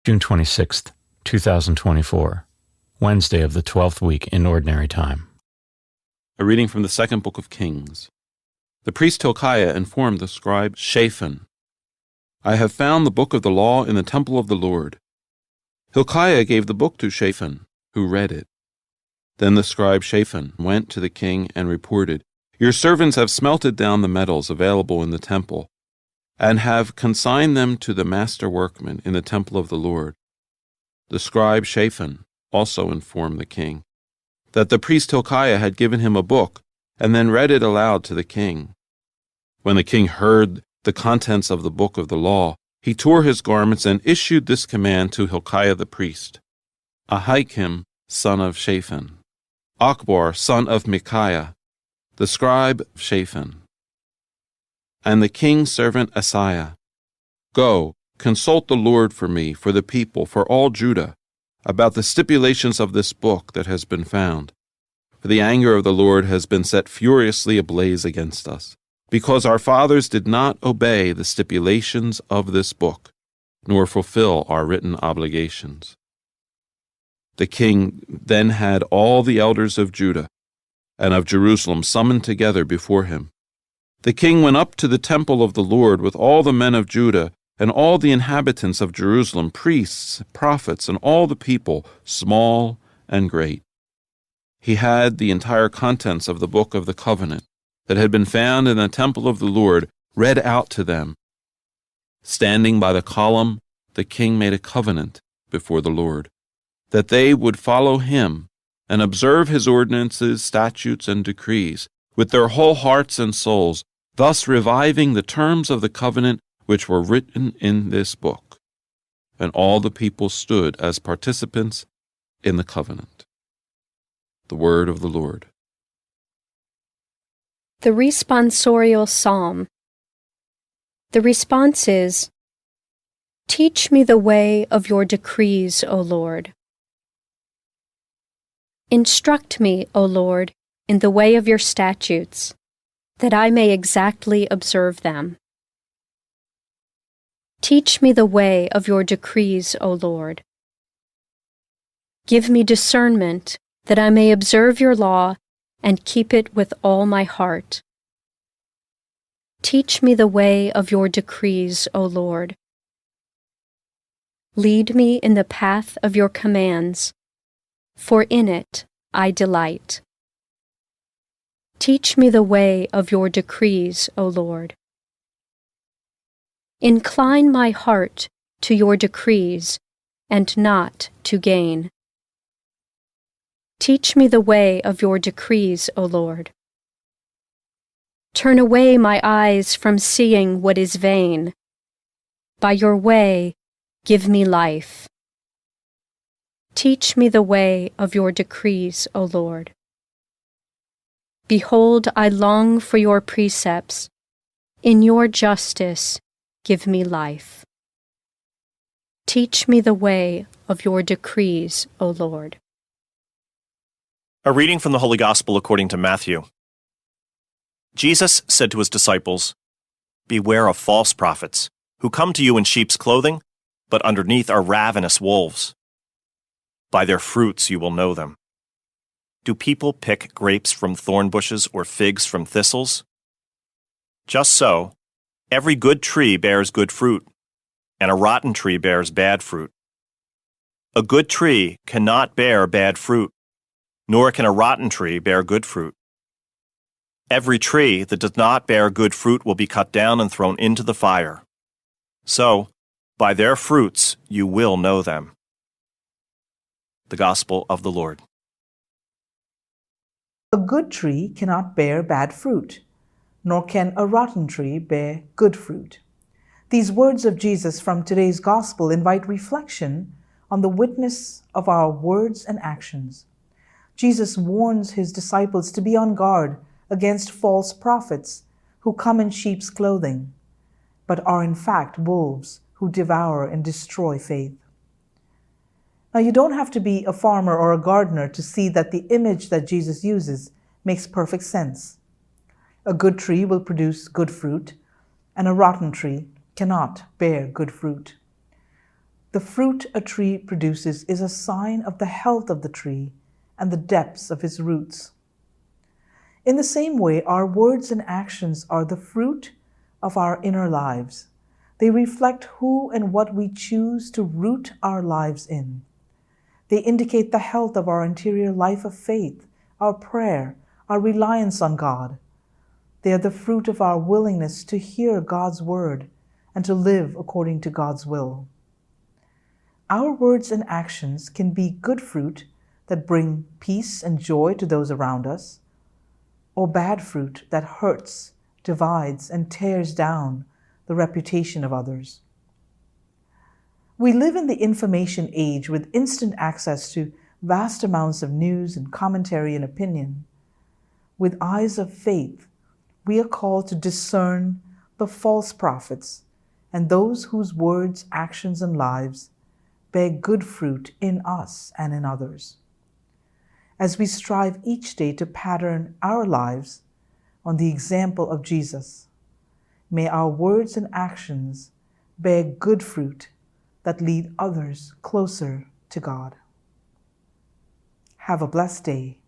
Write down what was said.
June 26th, 2024, Wednesday of the 12th week in Ordinary Time. A reading from the second book of Kings. The priest Hilkiah informed the scribe Shaphan, "I have found the book of the law in the temple of the Lord." Hilkiah gave the book to Shaphan, who read it. Then the scribe Shaphan went to the king and reported, "Your servants have smelted down the metals available in the temple, and have consigned them to the master workmen in the temple of the Lord." The scribe Shaphan also informed the king that the priest Hilkiah had given him a book, and then read it aloud to the king. When the king heard the contents of the book of the law, he tore his garments and issued this command to Hilkiah the priest: Ahikam, son of Shaphan, Akbor, son of Micaiah, the scribe Shaphan, and the king's servant Asaiah, "Go, consult the Lord for me, for the people, for all Judah, about the stipulations of this book that has been found. For the anger of the Lord has been set furiously ablaze against us, because our fathers did not obey the stipulations of this book, nor fulfill our written obligations." The king then had all the elders of Judah and of Jerusalem summoned together before him. The king went up to the temple of the Lord with all the men of Judah and all the inhabitants of Jerusalem, priests, prophets, and all the people, small and great. He had the entire contents of the book of the covenant that had been found in the temple of the Lord read out to them. Standing by the column, the king made a covenant before the Lord, that they would follow him and observe his ordinances, statutes, and decrees with their whole hearts and souls, thus reviving the terms of the covenant which were written in this book. And all the people stood as participants in the covenant. The word of the Lord. The responsorial psalm. The response is, "Teach me the way of your decrees, O Lord. Instruct me, O Lord, in the way of your statutes, that I may exactly observe them. Teach me the way of your decrees, O Lord. Give me discernment, that I may observe your law and keep it with all my heart. Teach me the way of your decrees, O Lord. Lead me in the path of your commands, for in it I delight. Teach me the way of your decrees, O Lord. Incline my heart to your decrees, and not to gain. Teach me the way of your decrees, O Lord. Turn away my eyes from seeing what is vain. By your way, give me life. Teach me the way of your decrees, O Lord. Behold, I long for your precepts. In your justice, give me life. Teach me the way of your decrees, O Lord. A reading from the Holy Gospel according to Matthew. Jesus said to his disciples, "Beware of false prophets, who come to you in sheep's clothing, but underneath are ravenous wolves. By their fruits you will know them. Do people pick grapes from thorn bushes or figs from thistles? Just so, every good tree bears good fruit, and a rotten tree bears bad fruit. A good tree cannot bear bad fruit, nor can a rotten tree bear good fruit. Every tree that does not bear good fruit will be cut down and thrown into the fire. So, by their fruits you will know them." The Gospel of the Lord. A good tree cannot bear bad fruit, nor can a rotten tree bear good fruit. These words of Jesus from today's Gospel invite reflection on the witness of our words and actions. Jesus warns his disciples to be on guard against false prophets who come in sheep's clothing, but are in fact wolves who devour and destroy faith. Now, you don't have to be a farmer or a gardener to see that the image that Jesus uses makes perfect sense. A good tree will produce good fruit, and a rotten tree cannot bear good fruit. The fruit a tree produces is a sign of the health of the tree and the depths of its roots. In the same way, our words and actions are the fruit of our inner lives. They reflect who and what we choose to root our lives in. They indicate the health of our interior life of faith, our prayer, our reliance on God. They are the fruit of our willingness to hear God's word and to live according to God's will. Our words and actions can be good fruit that bring peace and joy to those around us, or bad fruit that hurts, divides, and tears down the reputation of others. We live in the information age with instant access to vast amounts of news and commentary and opinion. With eyes of faith, we are called to discern the false prophets and those whose words, actions, and lives bear good fruit in us and in others. As we strive each day to pattern our lives on the example of Jesus, may our words and actions bear good fruit that lead others closer to God. Have a blessed day.